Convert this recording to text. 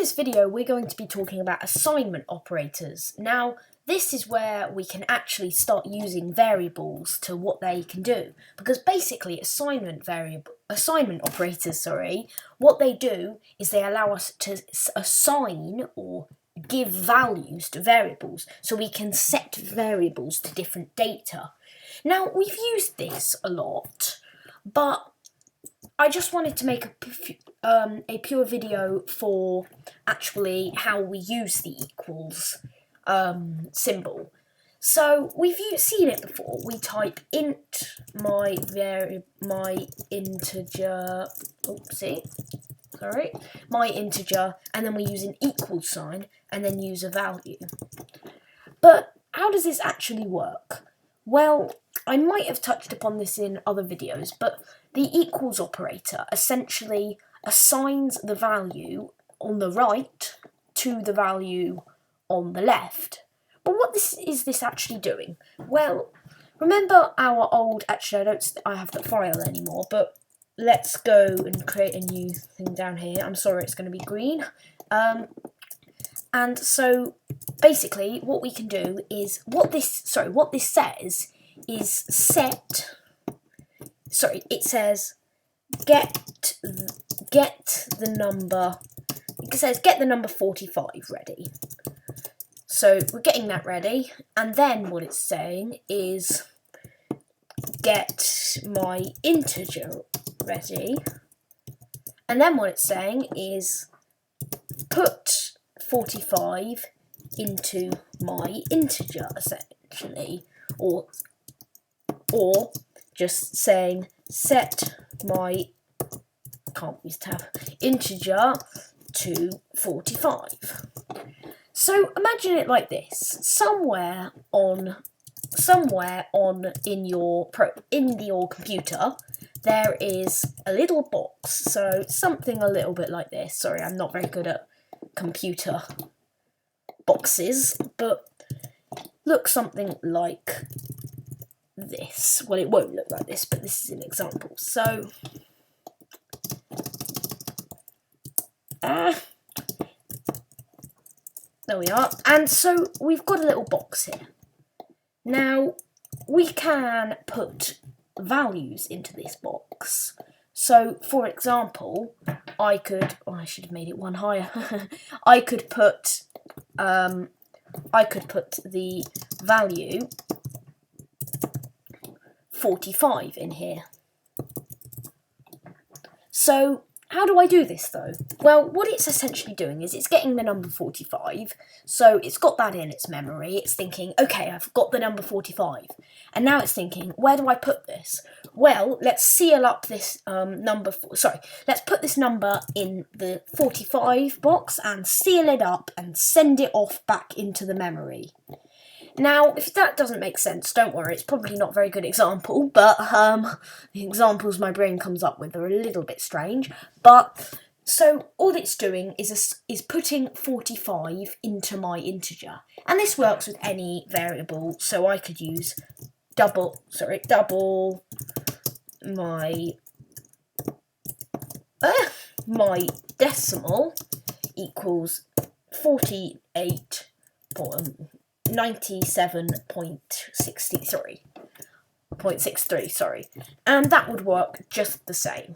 this video, we're going to be talking about assignment operators. Now, this is where we can actually start using variables to what they can do. Because basically, assignment operators, what they do is they allow us to assign or give values to variables. So we can set variables to different data. Now, we've used this a lot, but I just wanted to make a pure video for actually how we use the equals symbol. So we've seen it before. We type int my integer, my integer, and then we use an equal sign and then use a value. But how does this actually work? Well, I might have touched upon this in other videos, but the equals operator essentially assigns the value on the right to the value on the left. But what is this actually doing? Well, remember our old, actually I have the file anymore, but let's go and create a new thing down here. I'm sorry, it's going to be green. And so basically what we can do is, what this says is it says get the number 45 ready. So we're getting that ready, and then what it's saying is get my integer ready, and then what it's saying is put 45 into my integer, essentially, or just saying set my integer to 45. So imagine it like this: somewhere in your computer there is a little box. So something a little bit like this. Sorry, I'm not very good at computer boxes, but look something like this. Well, it won't look like this, but this is an example. So there we are. And so we've got a little box here. Now we can put values into this box. So for example, I should have made it one higher. I could put the value 45 in here. So how do I do this though? Well, what it's essentially doing is it's getting the number 45, so it's got that in its memory. It's thinking, okay, I've got the number 45, and now it's thinking, where do I put this? Well, let's seal up this let's put this number in the 45 box and seal it up and send it off back into the memory. Now, if that doesn't make sense, don't worry, it's probably not a very good example, but the examples my brain comes up with are a little bit strange. But, so all it's doing is putting 45 into my integer. And this works with any variable, so I could use double my decimal equals 97.63, and that would work just the same.